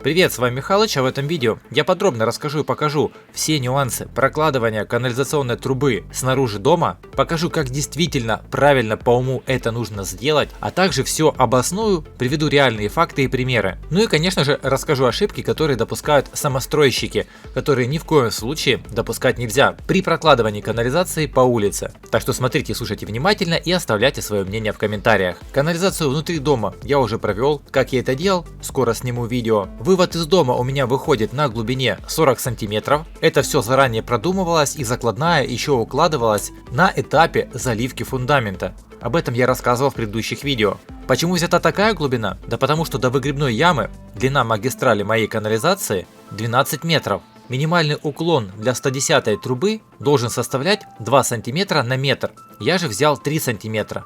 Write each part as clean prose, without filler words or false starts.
Привет, с вами Михалыч, а в этом видео я подробно расскажу и покажу все нюансы прокладывания канализационной трубы снаружи дома, покажу, как действительно правильно по уму это нужно сделать, а также все обосную, приведу реальные факты и примеры. Ну и конечно же расскажу ошибки, которые допускают самостройщики, которые ни в коем случае допускать нельзя при прокладывании канализации по улице. Так что смотрите, слушайте внимательно и оставляйте свое мнение в комментариях. Канализацию внутри дома я уже провел, как я это делал, скоро сниму видео. Вывод из дома у меня выходит на глубине 40 сантиметров. Это все заранее продумывалось и закладная еще укладывалась на этапе заливки фундамента. Об этом я рассказывал в предыдущих видео. Почему взята такая глубина? Да потому что до выгребной ямы длина магистрали моей канализации 12 метров. Минимальный уклон для 110 трубы должен составлять 2 сантиметра на метр. Я же взял 3 сантиметра,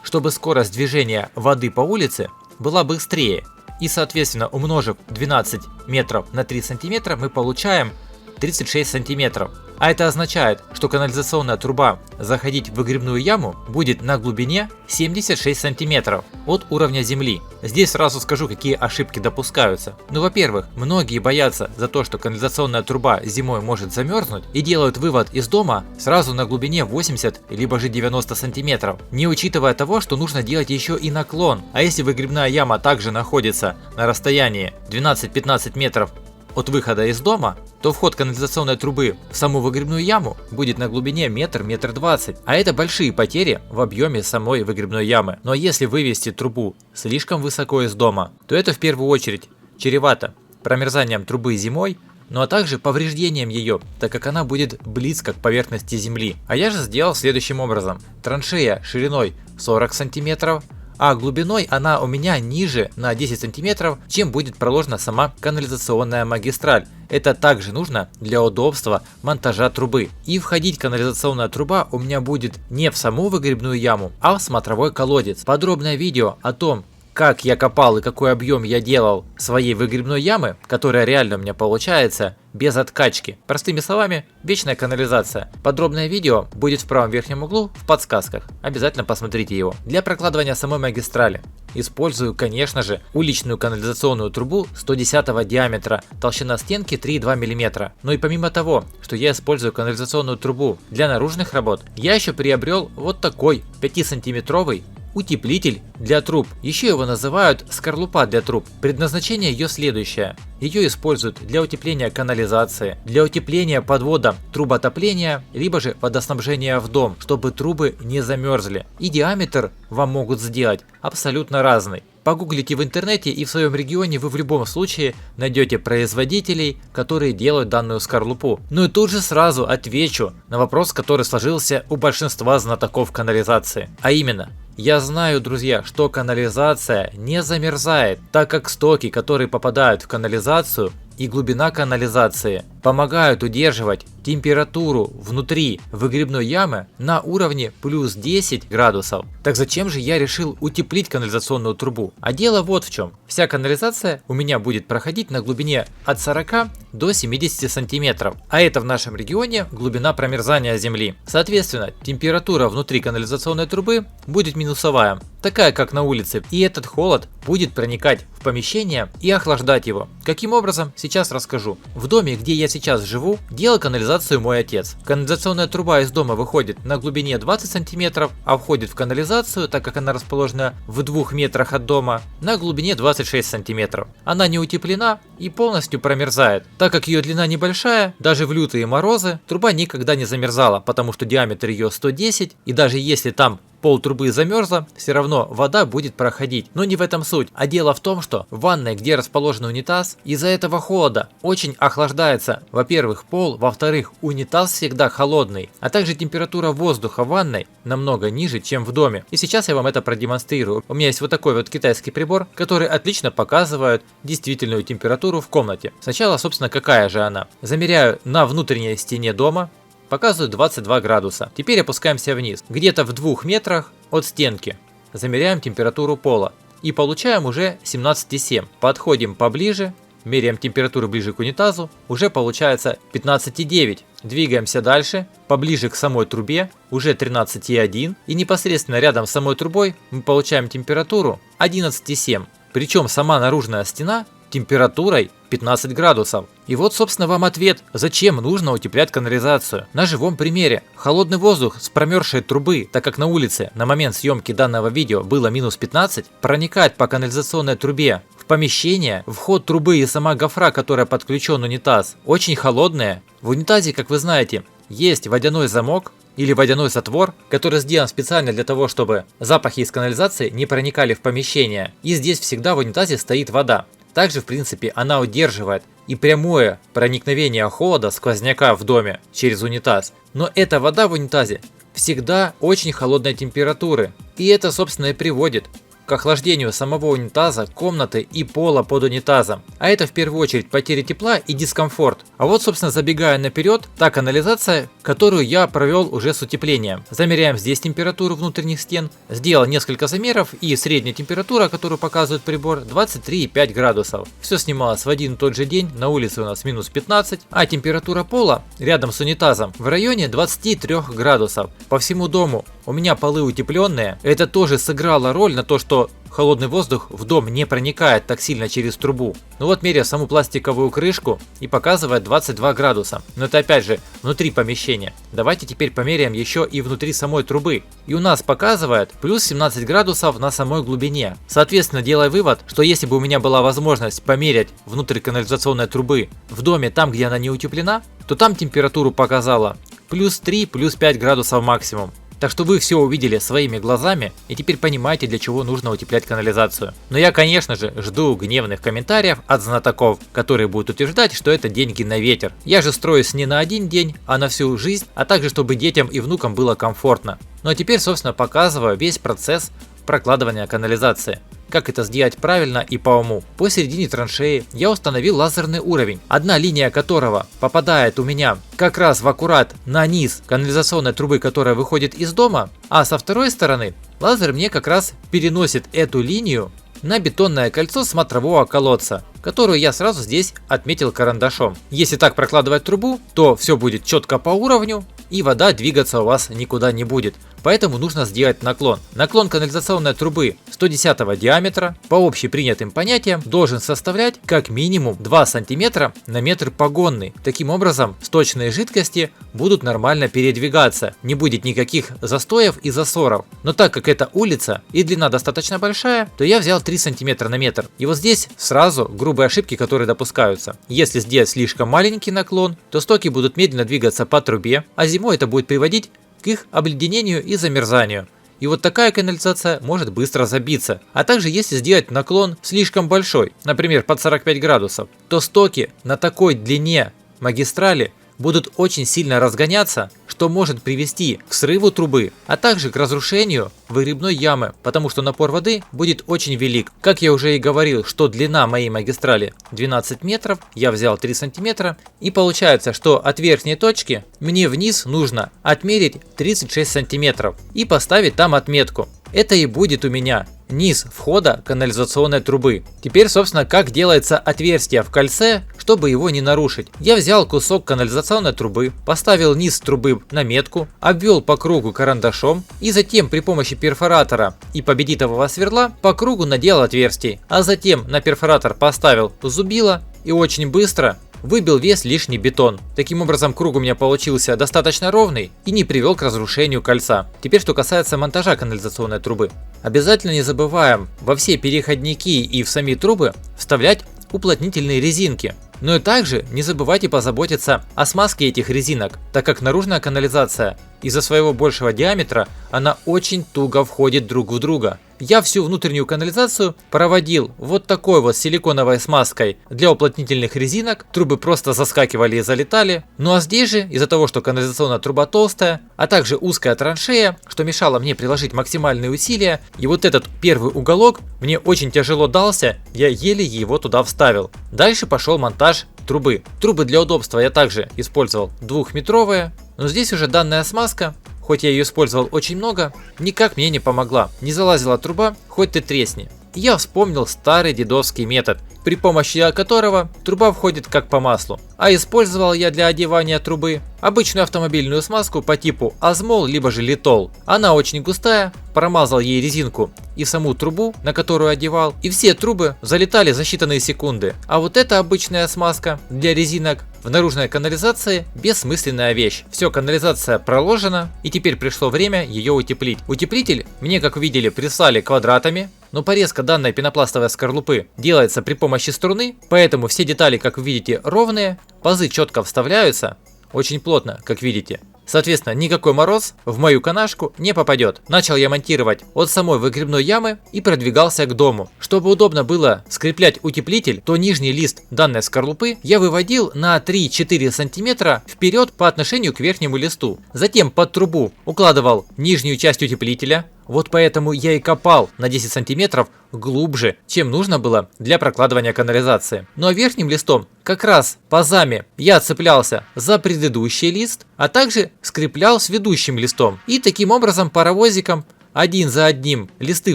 чтобы скорость движения воды по улице была быстрее. И соответственно, умножив 12 метров на 3 сантиметра, мы получаем 36 сантиметров. А это означает, что канализационная труба заходить в выгребную яму будет на глубине 76 сантиметров от уровня земли. Здесь сразу скажу, какие ошибки допускаются. Ну, во-первых, многие боятся за то, что канализационная труба зимой может замерзнуть, и делают вывод из дома сразу на глубине 80 либо же 90 сантиметров, не учитывая того, что нужно делать еще и наклон. А если выгребная яма также находится на расстоянии 12-15 метров от выхода из дома, то вход канализационной трубы в саму выгребную яму будет на глубине метр-метр 20. А это большие потери в объеме самой выгребной ямы. Но если вывести трубу слишком высоко из дома, то это в первую очередь чревато промерзанием трубы зимой, ну а также повреждением ее, так как она будет близко к поверхности земли. А я же сделал следующим образом. Траншея шириной 40 сантиметров, а глубиной она у меня ниже на 10 сантиметров, чем будет проложена сама канализационная магистраль. Это также нужно для удобства монтажа трубы. И входить канализационная труба у меня будет не в саму выгребную яму, а в смотровой колодец. Подробное видео о том, как я копал и какой объем я делал своей выгребной ямы, которая реально у меня получается без откачки. Простыми словами, вечная канализация. Подробное видео будет в правом верхнем углу в подсказках. Обязательно посмотрите его. Для прокладывания самой магистрали использую, конечно же, уличную канализационную трубу 110 диаметра, толщина стенки 3,2 мм. Ну и помимо того, что я использую канализационную трубу для наружных работ, я еще приобрел вот такой 5-сантиметровый утеплитель для труб. Еще его называют скорлупа для труб. Предназначение ее следующее. Ее используют для утепления канализации, для утепления подвода труб отопления, либо же водоснабжения в дом, чтобы трубы не замерзли. И диаметр вам могут сделать абсолютно разный. Погуглите в интернете, и в своем регионе вы в любом случае найдете производителей, которые делают данную скорлупу. Ну и тут же сразу отвечу на вопрос, который сложился у большинства знатоков канализации. А именно, я знаю, друзья, что канализация не замерзает, так как стоки, которые попадают в канализацию, и глубина канализации помогают удерживать температуру внутри выгребной ямы на уровне плюс 10 градусов. Так зачем же я решил утеплить канализационную трубу? А дело вот в чем. Вся канализация у меня будет проходить на глубине от 40 до 70 сантиметров. А это в нашем регионе глубина промерзания земли. Соответственно, температура внутри канализационной трубы будет минусовая, такая как на улице. И этот холод будет проникать в помещение и охлаждать его. Каким образом? Сейчас расскажу. В доме, где я сейчас живу, делал канализацию мой отец. Канализационная труба из дома выходит на глубине 20 сантиметров, а входит в канализацию, так как она расположена в 2 метрах от дома, на глубине 26 сантиметров. Она не утеплена и полностью промерзает. Так как ее длина небольшая, даже в лютые морозы труба никогда не замерзала, потому что диаметр ее 110, и даже если там пол трубы замерзла, все равно вода будет проходить. Но не в этом суть. А дело в том, что в ванной, где расположен унитаз, из-за этого холода очень охлаждается, во-первых, пол, во-вторых, унитаз всегда холодный, а также температура воздуха в ванной намного ниже, чем в доме. И сейчас я вам это продемонстрирую. У меня есть вот такой вот китайский прибор, который отлично показывает действительную температуру в комнате. Сначала, собственно, какая же она? Замеряю на внутренней стене дома. Показывает 22 градуса. Теперь опускаемся вниз. Где-то в 2 метрах от стенки замеряем температуру пола. И получаем уже 17,7. Подходим поближе. Меряем температуру ближе к унитазу. Уже получается 15,9. Двигаемся дальше. Поближе к самой трубе. Уже 13,1. И непосредственно рядом с самой трубой мы получаем температуру 11,7. Причем сама наружная стена температурой 15 градусов. И вот, собственно, вам ответ, зачем нужно утеплять канализацию. На живом примере. Холодный воздух с промерзшей трубы, так как на улице на момент съемки данного видео было минус 15, проникает по канализационной трубе в помещение. Вход трубы и сама гофра, которая подключен унитаз, очень холодные. В унитазе, как вы знаете, есть водяной замок или водяной затвор, который сделан специально для того, чтобы запахи из канализации не проникали в помещение. И здесь всегда в унитазе стоит вода. Также, в принципе, она удерживает и прямое проникновение холода, сквозняка в доме через унитаз. Но эта вода в унитазе всегда очень холодной температуры. И это, собственно, и приводит к охлаждению самого унитаза, комнаты и пола под унитазом. А это в первую очередь потеря тепла и дискомфорт. А вот, собственно, забегая наперед, та канализация, которую я провел уже с утеплением. Замеряем здесь температуру внутренних стен. Сделал несколько замеров, и средняя температура, которую показывает прибор, 23,5 градусов. Все снималось в один и тот же день. На улице у нас минус 15, а температура пола рядом с унитазом в районе 23 градусов. По всему дому у меня полы утепленные. Это тоже сыграло роль на то, что холодный воздух в дом не проникает так сильно через трубу. Ну вот меряю саму пластиковую крышку и показывает 22 градуса. Но это опять же внутри помещения. Давайте теперь померяем еще и внутри самой трубы. И у нас показывает плюс 17 градусов на самой глубине. Соответственно, делая вывод, что если бы у меня была возможность померять внутрь канализационной трубы в доме, там где она не утеплена, то там температуру показала плюс 3, плюс 5 градусов максимум. Так что вы все увидели своими глазами и теперь понимаете, для чего нужно утеплять канализацию. Но я, конечно же, жду гневных комментариев от знатоков, которые будут утверждать, что это деньги на ветер. Я же строюсь не на один день, а на всю жизнь, а также чтобы детям и внукам было комфортно. Ну а теперь, собственно, показываю весь процесс прокладывания канализации. Как это сделать правильно и по уму. Посередине траншеи я установил лазерный уровень, одна линия которого попадает у меня как раз в аккурат на низ канализационной трубы, которая выходит из дома, а со второй стороны лазер мне как раз переносит эту линию на бетонное кольцо смотрового колодца, которую я сразу здесь отметил карандашом. Если так прокладывать трубу, то все будет четко по уровню и вода двигаться у вас никуда не будет. Поэтому нужно сделать наклон. Наклон канализационной трубы 110 диаметра по общепринятым понятиям должен составлять как минимум 2 см на метр погонный. Таким образом, сточные жидкости будут нормально передвигаться, не будет никаких застоев и засоров. Но так как это улица и длина достаточно большая, то я взял 3 см на метр. И вот здесь сразу грубые ошибки, которые допускаются. Если сделать слишком маленький наклон, то стоки будут медленно двигаться по трубе, а зимой это будет приводить к их обледенению и замерзанию. И вот такая канализация может быстро забиться. А также если сделать наклон слишком большой, например под 45 градусов, то стоки на такой длине магистрали будут очень сильно разгоняться, что может привести к срыву трубы, а также к разрушению выгребной ямы, потому что напор воды будет очень велик. Как я уже и говорил, что длина моей магистрали 12 метров, я взял 3 сантиметра, и получается, что от верхней точки мне вниз нужно отмерить 36 сантиметров и поставить там отметку. Это и будет у меня низ входа канализационной трубы. Теперь, собственно, как делается отверстие в кольце, чтобы его не нарушить. Я взял кусок канализационной трубы, поставил низ трубы на метку, обвел по кругу карандашом и затем при помощи перфоратора и победитового сверла по кругу наделал отверстий. А затем на перфоратор поставил зубило и очень быстро выбил весь лишний бетон. Таким образом, круг у меня получился достаточно ровный и не привел к разрушению кольца. Теперь, что касается монтажа канализационной трубы. Обязательно не забываем во все переходники и в сами трубы вставлять уплотнительные резинки. Но и также не забывайте позаботиться о смазке этих резинок, так как наружная канализация из-за своего большего диаметра она очень туго входит друг в друга. Я всю внутреннюю канализацию проводил вот такой вот силиконовой смазкой для уплотнительных резинок, трубы просто заскакивали и залетали. Ну а здесь же из-за того, что канализационная труба толстая, а также узкая траншея, что мешало мне приложить максимальные усилия, и вот этот первый уголок мне очень тяжело дался, я еле его туда вставил. Дальше пошел монтаж трубы. Трубы для удобства я также использовал 2-метровые, но здесь уже данная смазка, хоть я ее использовал очень много, никак мне не помогла. Не залазила труба, хоть ты тресни. И я вспомнил старый дедовский метод, при помощи которого труба входит как по маслу. А использовал я для одевания трубы обычную автомобильную смазку по типу Азмол либо же Литол. Она очень густая, промазал ей резинку и саму трубу, на которую одевал, и все трубы залетали за считанные секунды. А вот эта обычная смазка для резинок в наружной канализации бессмысленная вещь. Все, канализация проложена, и теперь пришло время ее утеплить. Утеплитель мне, как видели, прислали квадратами, но порезка данной пенопластовой скорлупы делается при помощи струны, поэтому все детали, как вы видите, ровные, пазы четко вставляются, очень плотно, как видите. Соответственно, никакой мороз в мою канашку не попадет. Начал я монтировать от самой выгребной ямы и продвигался к дому. Чтобы удобно было скреплять утеплитель, то нижний лист данной скорлупы я выводил на 3-4 сантиметра вперед по отношению к верхнему листу. Затем под трубу укладывал нижнюю часть утеплителя. Вот поэтому я и копал на 10 сантиметров глубже, чем нужно было для прокладывания канализации. Ну а верхним листом, как раз пазами, я цеплялся за предыдущий лист, а также скреплял с ведущим листом. И таким образом паровозиком один за одним листы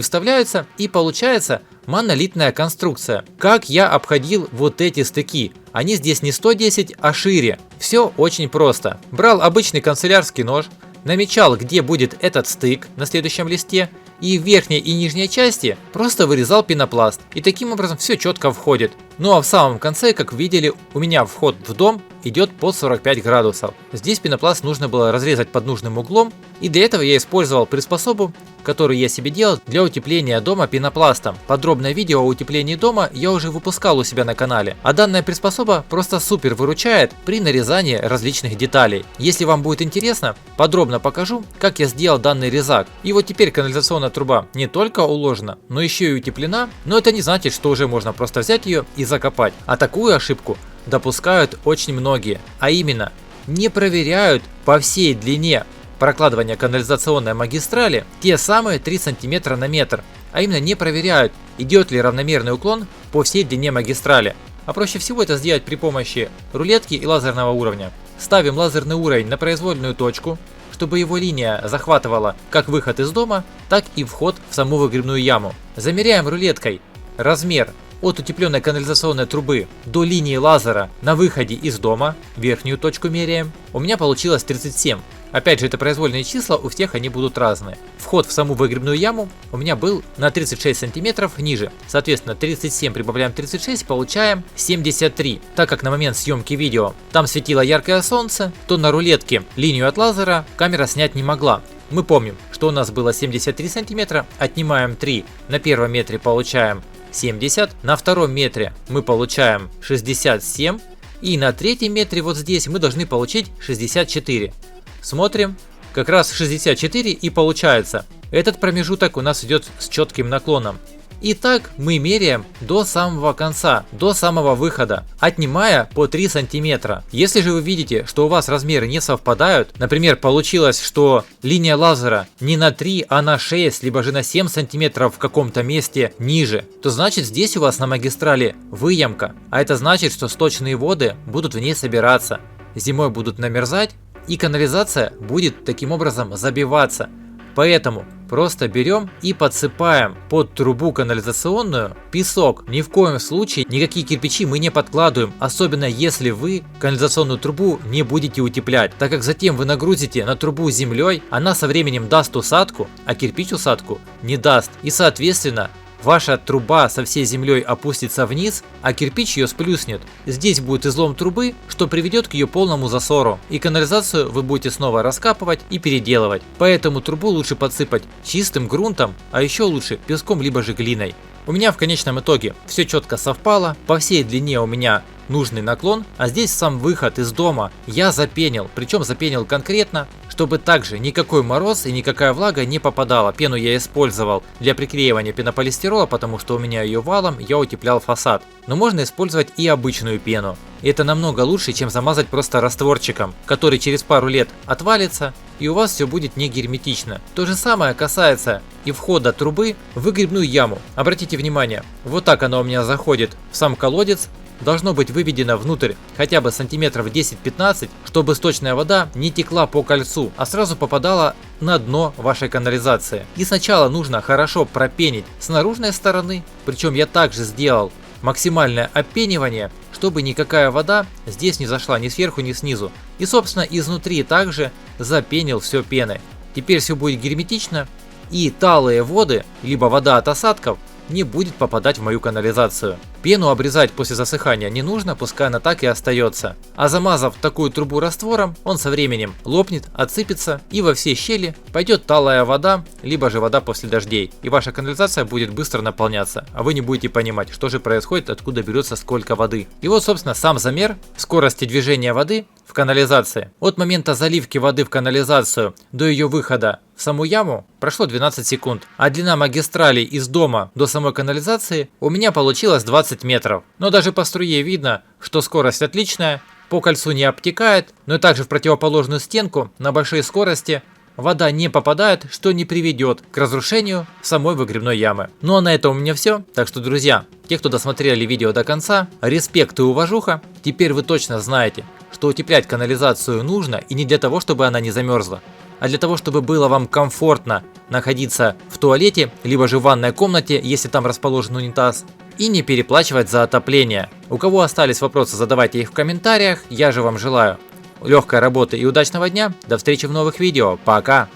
вставляются, и получается монолитная конструкция. Как я обходил вот эти стыки? Они здесь не 110, а шире. Все очень просто. Брал обычный канцелярский нож, намечал, где будет этот стык на следующем листе, и в верхней и нижней части просто вырезал пенопласт. И таким образом все четко входит. Ну а в самом конце, как видели, у меня вход в дом идет под 45 градусов. Здесь пенопласт нужно было разрезать под нужным углом, и для этого я использовал приспособу, которую я себе делал для утепления дома пенопластом. Подробное видео о утеплении дома я уже выпускал у себя на канале, а данная приспособа просто супер выручает при нарезании различных деталей. Если вам будет интересно, подробно покажу, как я сделал данный резак. И вот теперь канализационная труба не только уложена, но еще и утеплена, но это не значит, что уже можно просто взять ее и закопать. А такую ошибку допускают очень многие, а именно не проверяют по всей длине прокладывания канализационной магистрали те самые 3 см на метр, а именно не проверяют, идет ли равномерный уклон по всей длине магистрали. А проще всего это сделать при помощи рулетки и лазерного уровня. Ставим лазерный уровень на произвольную точку, чтобы его линия захватывала как выход из дома, так и вход в саму выгребную яму. Замеряем рулеткой размер от утепленной канализационной трубы до линии лазера на выходе из дома, верхнюю точку меряем. У меня получилось 37. Опять же, это произвольные числа, у всех они будут разные. Вход в саму выгребную яму у меня был на 36 сантиметров ниже. Соответственно, 37 прибавляем 36, получаем 73. Так как на момент съемки видео там светило яркое солнце, то на рулетке линию от лазера камера снять не могла. Мы помним, что у нас было 73 сантиметра, отнимаем 3, на первом метре получаем 70, на втором метре мы получаем 67, и на третьем метре вот здесь мы должны получить 64. Смотрим, как раз 64 и получается. Этот промежуток у нас идет с четким наклоном. И так мы меряем до самого конца, до самого выхода, отнимая по 3 сантиметра. Если же вы видите, что у вас размеры не совпадают, например, получилось, что линия лазера не на 3, а на 6, либо же на 7 сантиметров в каком-то месте ниже, то значит здесь у вас на магистрали выемка. А это значит, что сточные воды будут в ней собираться, зимой будут намерзать, и канализация будет таким образом забиваться. Поэтому просто берем и подсыпаем под трубу канализационную песок. Ни в коем случае никакие кирпичи мы не подкладываем, особенно если вы канализационную трубу не будете утеплять, так как затем вы нагрузите на трубу землей, она со временем даст усадку, а кирпич усадку не даст. И соответственно ваша труба со всей землей опустится вниз, а кирпич ее сплюснет. Здесь будет излом трубы, что приведет к ее полному засору. И канализацию вы будете снова раскапывать и переделывать. Поэтому трубу лучше подсыпать чистым грунтом, а еще лучше песком либо же глиной. У меня в конечном итоге все четко совпало, по всей длине у меня нужный наклон, а здесь сам выход из дома я запенил, причем запенил конкретно, чтобы также никакой мороз и никакая влага не попадала. Пену я использовал для приклеивания пенополистирола, потому что у меня ее валом, я утеплял фасад. Но можно использовать и обычную пену. И это намного лучше, чем замазать просто растворчиком, который через пару лет отвалится, и у вас все будет не герметично. То же самое касается и входа трубы в выгребную яму. Обратите внимание, вот так она у меня заходит в сам колодец. Должно быть выведено внутрь хотя бы сантиметров 10-15, чтобы сточная вода не текла по кольцу, а сразу попадала на дно вашей канализации. И сначала нужно хорошо пропенить с наружной стороны, причем я также сделал максимальное опенивание, чтобы никакая вода здесь не зашла ни сверху, ни снизу. И собственно изнутри также запенил все пеной. Теперь все будет герметично, и талые воды, либо вода от осадков, не будет попадать в мою канализацию. Пену обрезать после засыхания не нужно, пускай она так и остается. А замазав такую трубу раствором, он со временем лопнет, отсыпется, и во все щели пойдет талая вода, либо же вода после дождей. И ваша канализация будет быстро наполняться, а вы не будете понимать, что же происходит, откуда берется сколько воды. И вот собственно сам замер скорости движения воды в канализации. От момента заливки воды в канализацию до ее выхода в саму яму прошло 12 секунд, а длина магистрали из дома до самой канализации у меня получилось 20 метров. Но даже по струе видно, что скорость отличная, по кольцу не обтекает, но и также в противоположную стенку на большой скорости вода не попадает, что не приведет к разрушению самой выгребной ямы. Ну а на этом у меня все. Так что, друзья, те, кто досмотрели видео до конца, респект и уважуха. Теперь вы точно знаете, что утеплять канализацию нужно, и не для того, чтобы она не замерзла, а для того, чтобы было вам комфортно находиться в туалете, либо же в ванной комнате, если там расположен унитаз, и не переплачивать за отопление. У кого остались вопросы, задавайте их в комментариях. Я же вам желаю легкой работы и удачного дня. До встречи в новых видео. Пока!